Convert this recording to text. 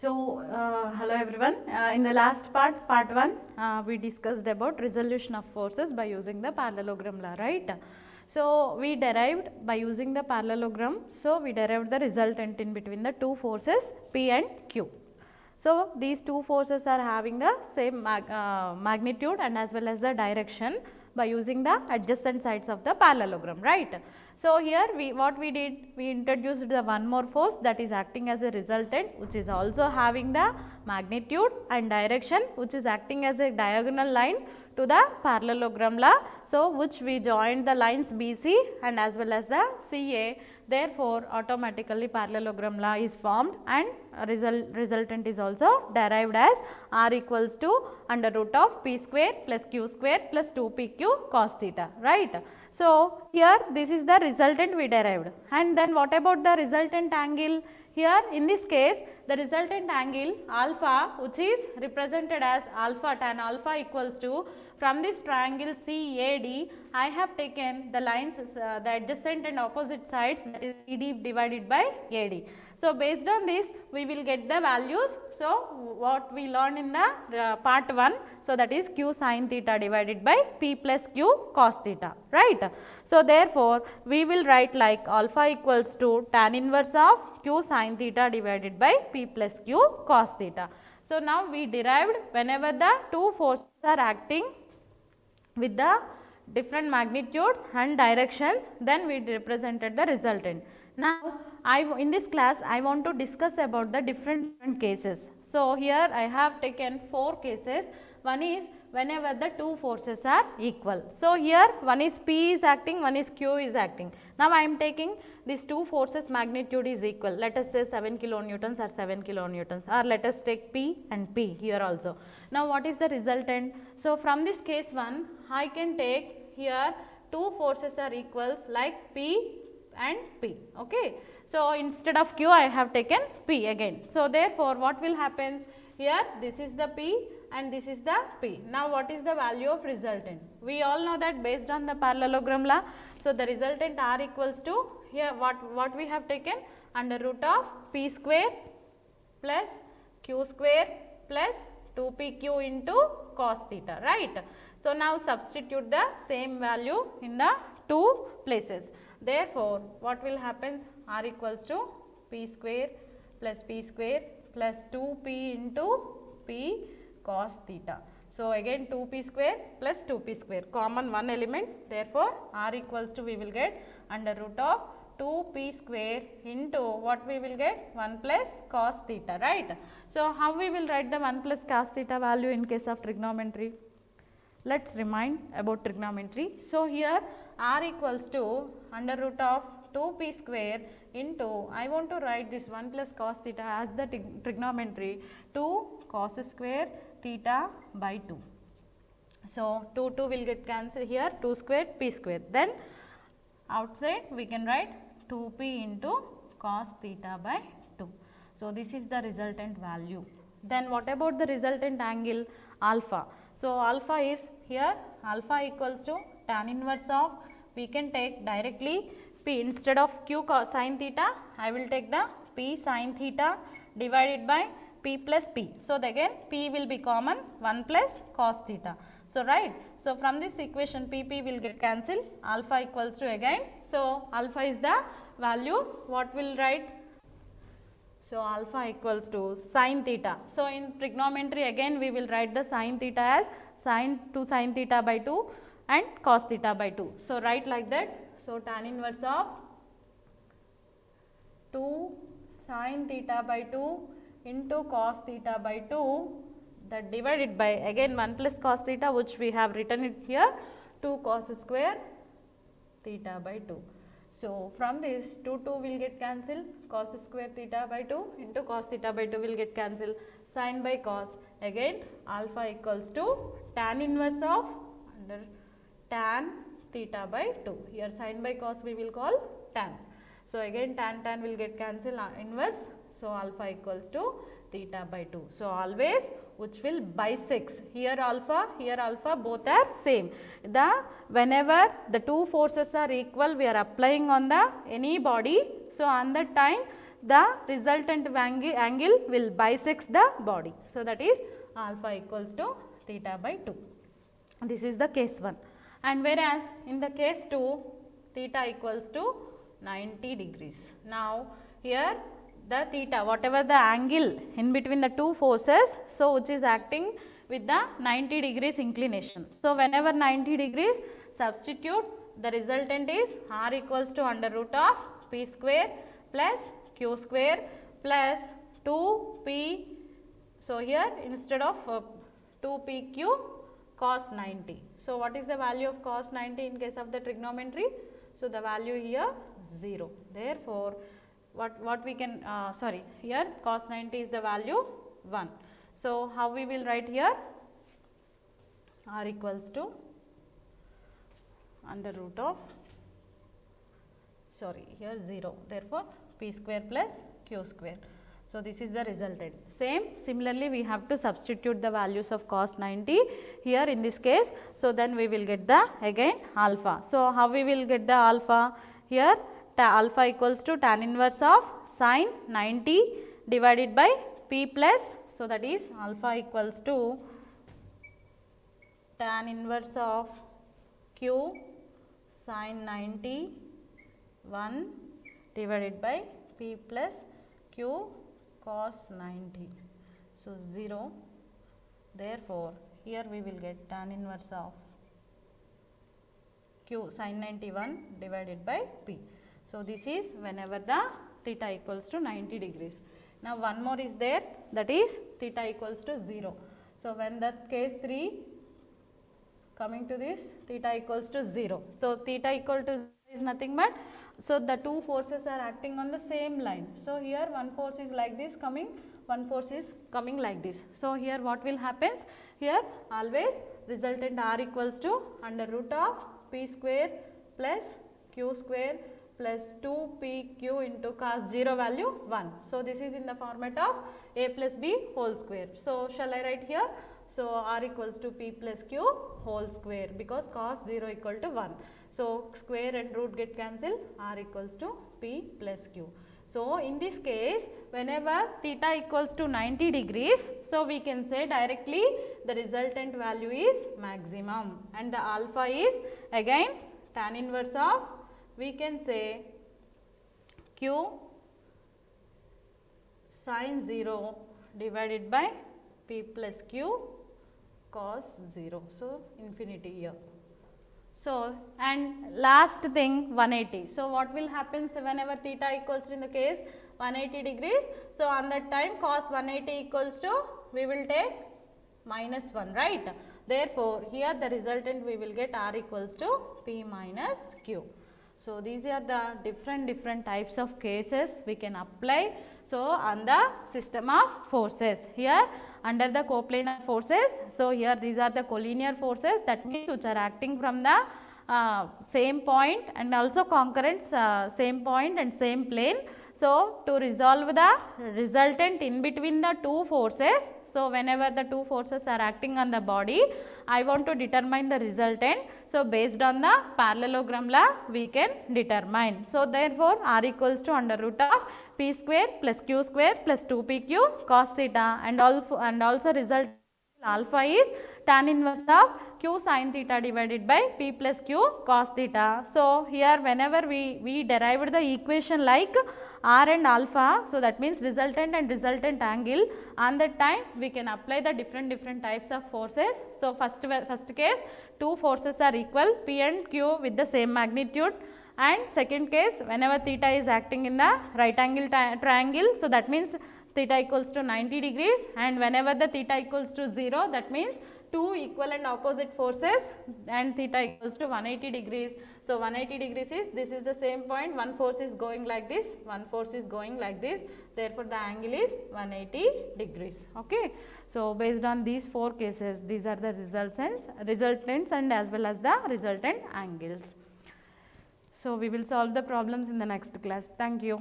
Hello everyone. In the last part 1, we discussed about resolution of forces by using the parallelogram law, right? So, we derived by using the parallelogram, so we derived the resultant in between the two forces P and Q. So, these two forces are having the same magnitude and as well as the direction by using the adjacent sides of the parallelogram, right. So, here what we did, we introduced the one more force that is acting as a resultant, which is also having the magnitude and direction, which is acting as a diagonal line to the parallelogram law. So, which we joined the lines BC and as well as the CA. Therefore, automatically parallelogram law is formed and resultant is also derived as R equals to under root of P square plus Q square plus 2PQ cos theta, right. So, here this is the resultant we derived, and then what about the resultant angle? Here in this case the resultant angle alpha, which is represented as alpha tan alpha equals to, from this triangle CAD I have taken the lines the adjacent and opposite sides, that is CD divided by AD. So, based on this we will get the values. So, what we learned in the part 1, so that is Q sin theta divided by P plus Q cos theta, right. So, therefore, we will write like alpha equals to tan inverse of Q sin theta divided by P plus Q cos theta. So, now we derived whenever the two forces are acting with the different magnitudes and directions, then we represented the resultant. Now, in this class I want to discuss about the different cases. So, here I have taken 4 cases. One is whenever the two forces are equal. So, here one is P is acting, one is Q is acting. Now, I am taking these two forces magnitude is equal. Let us say 7 kilonewtons or 7 kilonewtons, or let us take P and P here also. Now, what is the resultant? So, from this case 1 I can take here two forces are equals like P and P, okay. So, instead of Q I have taken P again. So, therefore, what will happen here, this is the P and this is the P. Now, what is the value of resultant? We all know that based on the parallelogram law. So, the resultant R equals to, here what we have taken, under root of P square plus Q square plus 2PQ into cos theta, right. So, now substitute the same value in the two places. Therefore, what will happen, R equals to P square plus 2P into P cos theta. So, again 2P square plus 2P square, common one element. Therefore, R equals to, we will get under root of 2P square into what we will get, 1 plus cos theta, right. So, how we will write the 1 plus cos theta value in case of trigonometry? Let us remind about trigonometry. So, here R equals to under root of 2P square into, I want to write this 1 plus cos theta as the trigonometry, 2 cos square theta by 2. So, 2 will get cancelled here, 2 square P square. Then outside we can write 2P into cos theta by 2. So, this is the resultant value. Then what about the resultant angle alpha? So, alpha is here, alpha equals to tan inverse of, we can take directly P instead of Q cos sin theta, I will take the P sin theta divided by P plus P. So, again P will be common, 1 plus cos theta. So, right. So, from this equation P will get cancelled, alpha equals to again. So, alpha is the value, what will write? So, alpha equals to sin theta. So, in trigonometry again we will write the sin theta as sin theta by 2 and cos theta by 2. So, write like that. So, tan inverse of 2 sin theta by 2 into cos theta by 2, that divided by again 1 plus cos theta, which we have written it here, 2 cos square theta by 2. So, from this 2 will get cancelled, cos square theta by 2 into cos theta by 2 will get cancelled, sin by cos, again alpha equals to tan inverse of under tan theta by 2. Here sin by cos we will call tan. So, again tan will get cancelled, inverse. So, alpha equals to theta by 2. So, always which will bisects, here alpha both are same. Whenever the two forces are equal, we are applying on the any body. So, on that time the resultant angle will bisect the body. So, that is alpha equals to theta by 2. This is the case 1. And whereas in the case 2, theta equals to 90 degrees. Now, here the theta, whatever the angle in between the two forces, so which is acting with the 90 degrees inclination. So, whenever 90 degrees, substitute, the resultant is r equals to under root of p square plus q square plus 2p. So, here instead of 2pq cos 90. So, what is the value of cos 90 in case of the trigonometry? So, the value here 0. Therefore, what we can here cos 90 is the value 1. So, how we will write here? R equals to under root of here 0. Therefore, p square plus q square. So, this is the resultant. Similarly, we have to substitute the values of cos 90 here in this case. So, then we will get the again alpha. So, how we will get the alpha? Here alpha equals to tan inverse of sin 90 divided by p plus. So, that is alpha equals to tan inverse of q sin 90 1 divided by p plus q cos 90. So, 0. Therefore, here we will get tan inverse of q sin 91 divided by p. So, this is whenever the theta equals to 90 degrees. Now, one more is there, that is theta equals to 0. So, when the case 3 coming to this, theta equals to 0. So, theta equal to 0 is nothing but, so the two forces are acting on the same line. So, here one force is like this coming, one force is coming like this. So, here what will happen? Here always resultant r equals to under root of p square plus q square plus 2pq into cos 0 value 1. So, this is in the format of a plus b whole square. So, shall I write here? So, r equals to p plus q whole square, because cos 0 equal to 1. So, square and root get cancelled, r equals to p plus q. So, in this case, whenever theta equals to 90 degrees, so we can say directly the resultant value is maximum, and the alpha is again tan inverse of, we can say q sin 0 divided by p plus q cos 0. So, infinity here. So, and last thing 180. So, what will happen whenever theta equals to, in the case 180 degrees. So, on that time cos 180 equals to, we will take minus 1, right. Therefore, here the resultant we will get r equals to p minus q. So, these are the different types of cases we can apply. So, on the system of forces, here under the coplanar forces. So, here these are the collinear forces, that means which are acting from the same point and also concurrent same point and same plane. So, to resolve the resultant in between the two forces, so whenever the two forces are acting on the body, I want to determine the resultant. So, based on the parallelogram law we can determine. So, therefore, r equals to under root of p square plus q square plus 2pq cos theta, and also result alpha is tan inverse of q sin theta divided by p plus q cos theta. So, here whenever we derived the equation like r and alpha, so that means resultant and resultant angle, on that time we can apply the different types of forces. So, first case two forces are equal, p and q with the same magnitude, and second case whenever theta is acting in the right angle triangle, so that means theta equals to 90 degrees, and whenever the theta equals to 0, that means two equal and opposite forces and theta equals to 180 degrees. So, 180 degrees is, this is the same point, one force is going like this, one force is going like this, therefore, the angle is 180 degrees. Okay. So, based on these four cases, these are the resultants and as well as the resultant angles. So, we will solve the problems in the next class. Thank you.